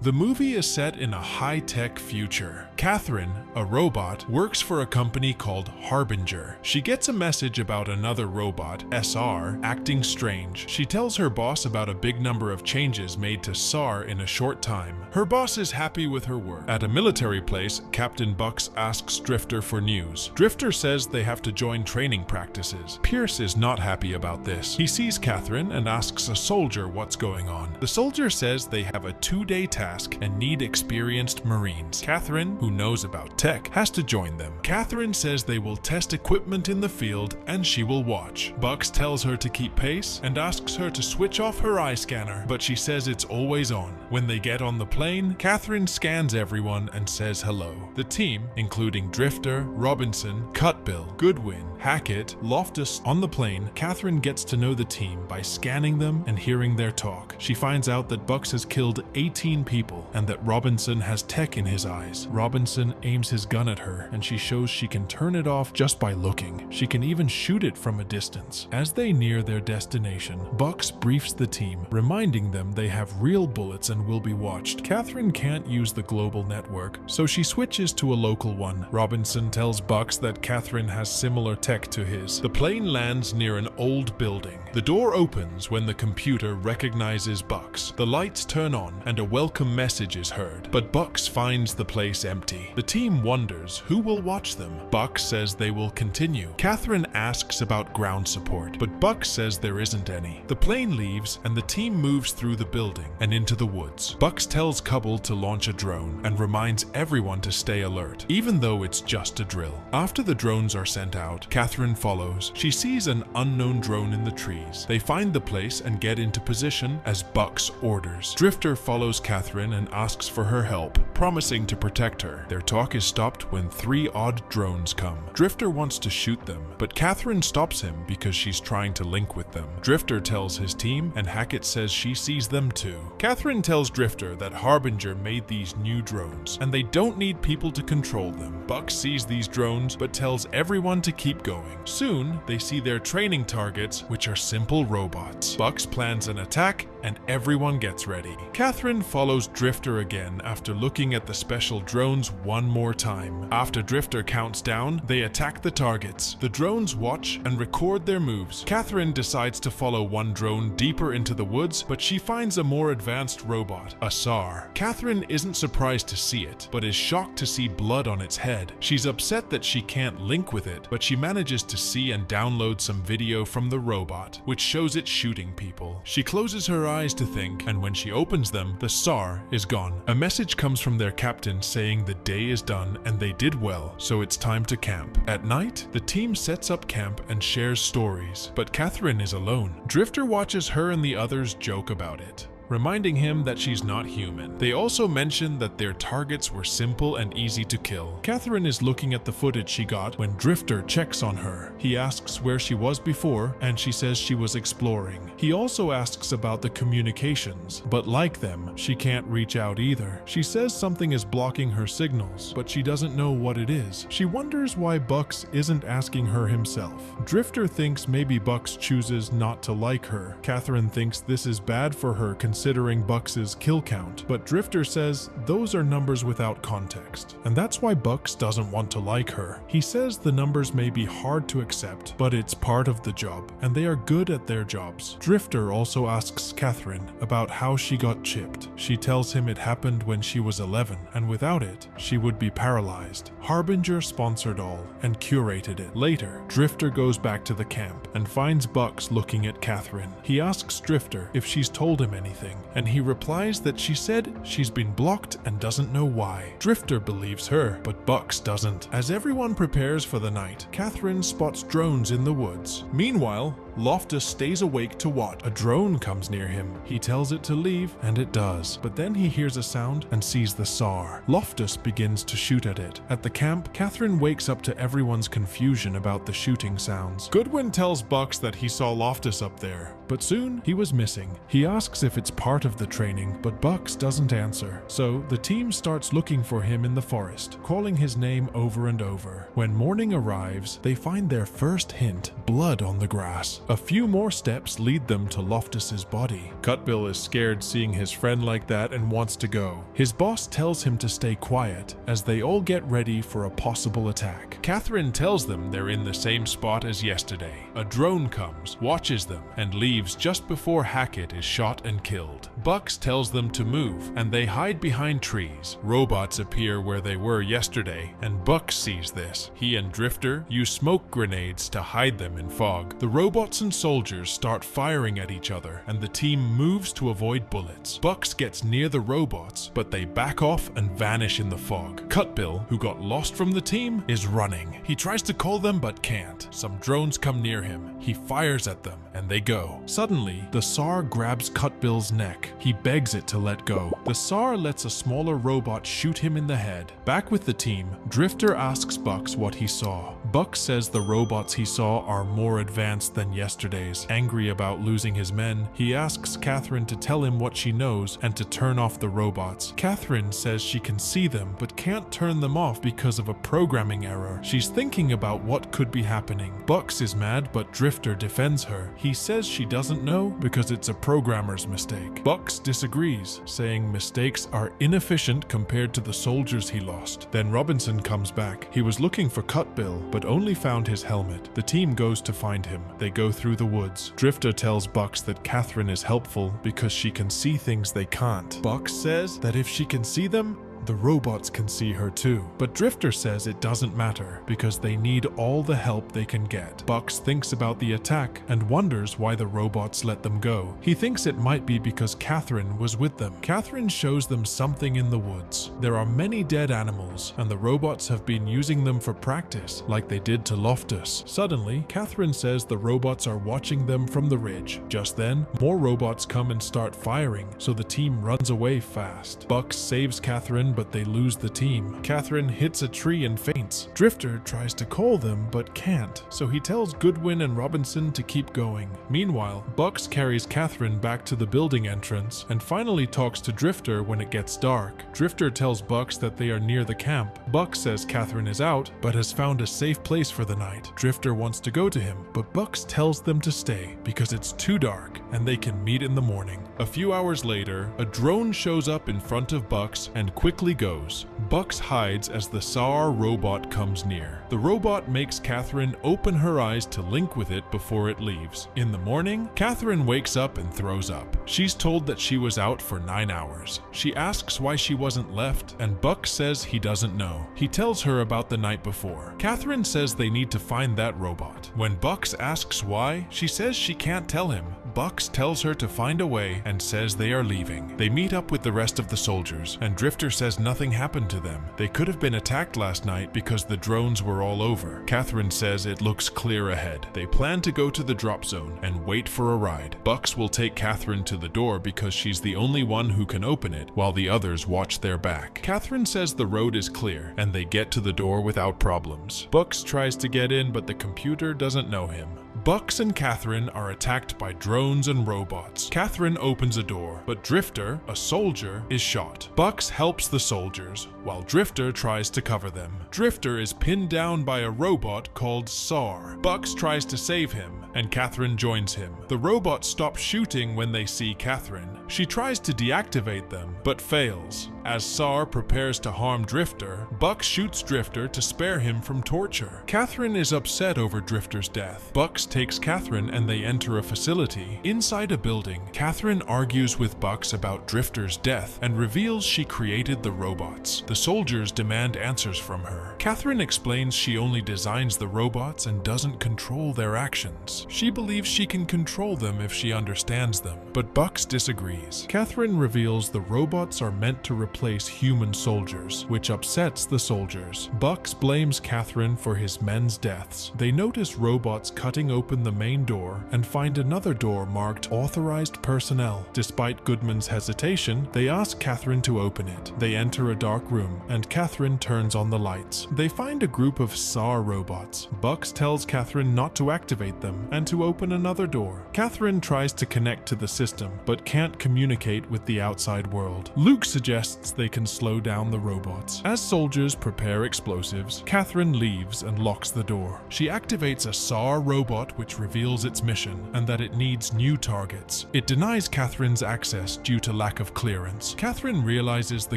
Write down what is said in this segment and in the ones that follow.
The movie is set in a high-tech future. Catherine, a robot, works for a company called Harbinger. She gets a message about another robot, SR, acting strange. She tells her boss about a big number of changes made to SAR in a short time. Her boss is happy with her work. At a military place, Captain Bucks asks Drifter for news. Drifter says they have to join training practices. Pierce is not happy about this. He sees Catherine and asks a soldier what's going on. The soldier says they have a 2-day task and need experienced Marines. Catherine, who knows about tech, has to join them. Catherine says they will test equipment in the field and she will watch. Bucks tells her to keep pace and asks her to switch off her eye scanner, but she says it's always on. When they get on the plane, Catherine scans everyone and says hello. The team, including Drifter, Robinson, Cutbill, Goodwin, Hackett, Loftus, on the plane, Catherine gets to know the team by scanning them and hearing their talk. She finds out that Bucks has killed 18 people and that Robinson has tech in his eyes. Robinson aims his gun at her and she shows she can turn it off just by looking. She can even shoot it from a distance. As they near their destination, Bucks briefs the team, reminding them they have real bullets and will be watched. Catherine can't use the global network, so she switches to a local one. Robinson tells Bucks that Catherine has similar tech to his. The plane lands near an old building. The door opens when the computer recognizes Bucks. The lights turn on and a welcome message is heard, but Bucks finds the place empty. The team wonders who will watch them. Bucks says they will continue. Catherine asks about ground support, but Bucks says there isn't any. The plane leaves and the team moves through the building and into the woods. Bucks tells Cubble to launch a drone and reminds everyone to stay alert, even though it's just a drill. After the drones are sent out, Catherine follows. She sees an unknown drone in the trees. They find the place and get into position as Bucks orders. Drifter follows Catherine and asks for her help, promising to protect her. Their talk is stopped when 3 odd drones come. Drifter wants to shoot them, but Catherine stops him because she's trying to link with them. Drifter tells his team, and Hackett says she sees them too. Catherine tells Drifter that Harbinger made these new drones, and they don't need people to control them. Bucks sees these drones, but tells everyone to keep going. Soon, they see their training targets, which are simple robots. Bucks plans an attack, and everyone gets ready. Catherine follows Drifter again after looking at the special drones one more time. After Drifter counts down, they attack the targets. The drones watch and record their moves. Catherine decides to follow one drone deeper into the woods, but she finds a more advanced robot, a SAR. Catherine isn't surprised to see it, but is shocked to see blood on its head. She's upset that she can't link with it, but she manages to see and download some video from the robot, which shows it shooting people. She closes her eyes to think, and when she opens them, the SAR is gone. A message comes from their captain saying the day is done and they did well, so it's time to camp. At night, the team sets up camp and shares stories, but Catherine is alone. Drifter watches her and the others joke about it, reminding him that she's not human. They also mention that their targets were simple and easy to kill. Catherine is looking at the footage she got when Drifter checks on her. He asks where she was before, and she says she was exploring. He also asks about the communications, but like them, she can't reach out either. She says something is blocking her signals, but she doesn't know what it is. She wonders why Bucks isn't asking her himself. Drifter thinks maybe Bucks chooses not to like her. Catherine thinks this is bad for her considering Bucks's kill count, but Drifter says those are numbers without context, and that's why Bucks doesn't want to like her. He says the numbers may be hard to accept, but it's part of the job, and they are good at their jobs. Drifter also asks Catherine about how she got chipped. She tells him it happened when she was 11, and without it, she would be paralyzed. Harbinger sponsored all and curated it. Later, Drifter goes back to the camp and finds Bucks looking at Catherine. He asks Drifter if she's told him anything, and he replies that she said she's been blocked and doesn't know why. Drifter believes her, but Bucks doesn't. As everyone prepares for the night, Catherine spots drones in the woods. Meanwhile, Loftus stays awake to watch. A drone comes near him. He tells it to leave, and it does. But then he hears a sound and sees the SAR. Loftus begins to shoot at it. At the camp, Catherine wakes up to everyone's confusion about the shooting sounds. Goodwin tells Bucks that he saw Loftus up there, but soon he was missing. He asks if it's part of the training, but Bucks doesn't answer. So the team starts looking for him in the forest, calling his name over and over. When morning arrives, they find their first hint, blood on the grass. A few more steps lead them to Loftus's body. Cutbill is scared seeing his friend like that and wants to go. His boss tells him to stay quiet as they all get ready for a possible attack. Catherine tells them they're in the same spot as yesterday. A drone comes, watches them, and leaves just before Hackett is shot and killed. Bucks tells them to move, and they hide behind trees. Robots appear where they were yesterday, and Bucks sees this. He and Drifter use smoke grenades to hide them in fog. The robots and soldiers start firing at each other, and the team moves to avoid bullets. Bucks gets near the robots, but they back off and vanish in the fog. Cutbill, who got lost from the team, is running. He tries to call them but can't. Some drones come near him. He fires at them, and they go. Suddenly, the SAR grabs Cutbill's neck. He begs it to let go. The SAR lets a smaller robot shoot him in the head. Back with the team, Drifter asks Bucks what he saw. Bucks says the robots he saw are more advanced than yesterday's. Angry about losing his men, he asks Catherine to tell him what she knows and to turn off the robots. Catherine says she can see them but can't turn them off because of a programming error. She's thinking about what could be happening. Bucks is mad, but Drifter defends her. He says she doesn't know because it's a programmer's mistake. Bucks disagrees, saying mistakes are inefficient compared to the soldiers he lost. Then Robinson comes back. He was looking for Cutbill, but only found his helmet. The team goes to find him. They go through the woods. Drifter tells Bucks that Catherine is helpful because she can see things they can't. Bucks says that if she can see them, the robots can see her too. But Drifter says it doesn't matter because they need all the help they can get. Bucks thinks about the attack and wonders why the robots let them go. He thinks it might be because Catherine was with them. Catherine shows them something in the woods. There are many dead animals, and the robots have been using them for practice, like they did to Loftus. Suddenly, Catherine says the robots are watching them from the ridge. Just then, more robots come and start firing, so the team runs away fast. Bucks saves Catherine, but they lose the team. Catherine hits a tree and faints. Drifter tries to call them but can't, so he tells Goodwin and Robinson to keep going. Meanwhile, Bucks carries Catherine back to the building entrance and finally talks to Drifter when it gets dark. Drifter tells Bucks that they are near the camp. Bucks says Catherine is out but has found a safe place for the night. Drifter wants to go to him, but Bucks tells them to stay because it's too dark and they can meet in the morning. A few hours later, a drone shows up in front of Bucks and quickly goes. Bucks hides as the SAR robot comes near. The robot makes Catherine open her eyes to link with it before it leaves. In the morning, Catherine wakes up and throws up. She's told that she was out for 9 hours. She asks why she wasn't left, and Bucks says he doesn't know. He tells her about the night before. Catherine says they need to find that robot. When Bucks asks why, she says she can't tell him. Bucks tells her to find a way and says they are leaving. They meet up with the rest of the soldiers, and Drifter says nothing happened to them. They could have been attacked last night because the drones were all over. Catherine says it looks clear ahead. They plan to go to the drop zone and wait for a ride. Bucks will take Catherine to the door because she's the only one who can open it, while the others watch their back. Catherine says the road is clear, and they get to the door without problems. Bucks tries to get in, but the computer doesn't know him. Bucks and Catherine are attacked by drones and robots. Catherine opens a door, but Drifter, a soldier, is shot. Bucks helps the soldiers, while Drifter tries to cover them. Drifter is pinned down by a robot called SAR. Bucks tries to save him, and Catherine joins him. The robots stop shooting when they see Catherine. She tries to deactivate them, but fails. As SAR prepares to harm Drifter, Bucks shoots Drifter to spare him from torture. Catherine is upset over Drifter's death. Bucks takes Catherine and they enter a facility. Inside a building, Catherine argues with Bucks about Drifter's death and reveals she created the robots. The soldiers demand answers from her. Catherine explains she only designs the robots and doesn't control their actions. She believes she can control them if she understands them, but Bucks disagrees. Catherine reveals the robots are meant to replace human soldiers, which upsets the soldiers. Bucks blames Catherine for his men's deaths. They notice robots cutting open the main door and find another door marked Authorized Personnel. Despite Goodman's hesitation, they ask Catherine to open it. They enter a dark room, and Catherine turns on the lights. They find a group of SAR robots. Bucks tells Catherine not to activate them and to open another door. Catherine tries to connect to the system, but can't communicate communicate with the outside world. Luke suggests they can slow down the robots. As soldiers prepare explosives, Catherine leaves and locks the door. She activates a SAR robot which reveals its mission and that it needs new targets. It denies Catherine's access due to lack of clearance. Catherine realizes the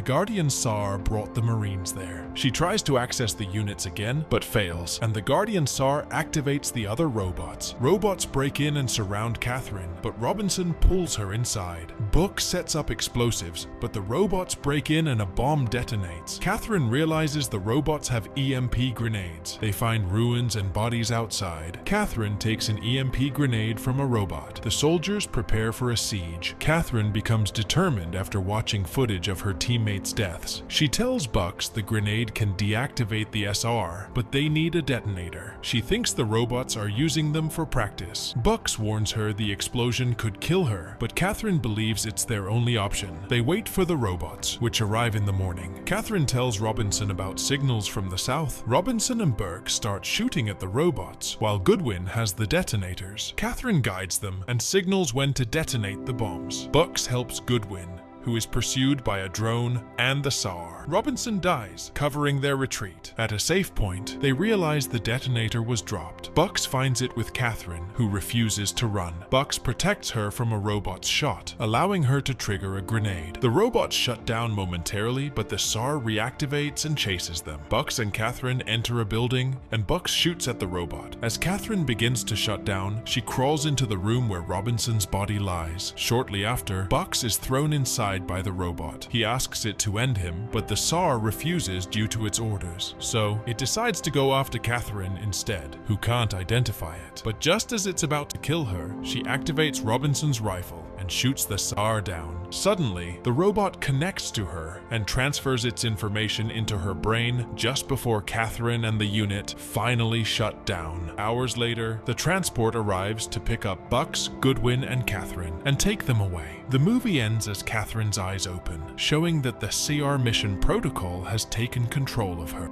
Guardian SAR brought the Marines there. She tries to access the units again, but fails, and the Guardian SAR activates the other robots. Robots break in and surround Catherine, but Robinson pulls her inside. Book sets up explosives, but the robots break in and a bomb detonates. Catherine realizes the robots have EMP grenades. They find ruins and bodies outside. Catherine takes an EMP grenade from a robot. The soldiers prepare for a siege. Catherine becomes determined after watching footage of her teammates' deaths. She tells Bucks the grenade can deactivate the SR, but they need a detonator. She thinks the robots are using them for practice. Bucks warns her the explosion could kill her, but Catherine believes it's their only option. They wait for the robots, which arrive in the morning. Catherine tells Robinson about signals from the south. Robinson and Burke start shooting at the robots, while Goodwin has the detonators. Catherine guides them and signals when to detonate the bombs. Bucks helps Goodwin, who is pursued by a drone and the SAR. Robinson dies, covering their retreat. At a safe point, they realize the detonator was dropped. Bucks finds it with Catherine, who refuses to run. Bucks protects her from a robot's shot, allowing her to trigger a grenade. The robots shut down momentarily, but the SAR reactivates and chases them. Bucks and Catherine enter a building, and Bucks shoots at the robot. As Catherine begins to shut down, she crawls into the room where Robinson's body lies. Shortly after, Bucks is thrown inside by the robot. He asks it to end him, but the SAR refuses due to its orders. So it decides to go after Catherine instead, who can't identify it. But just as it's about to kill her, she activates Robinson's rifle and shoots the SAR down. Suddenly, the robot connects to her and transfers its information into her brain just before Catherine and the unit finally shut down. Hours later, the transport arrives to pick up Bucks, Goodwin, and Catherine and take them away. The movie ends as Catherine's eyes open, showing that the CR mission protocol has taken control of her.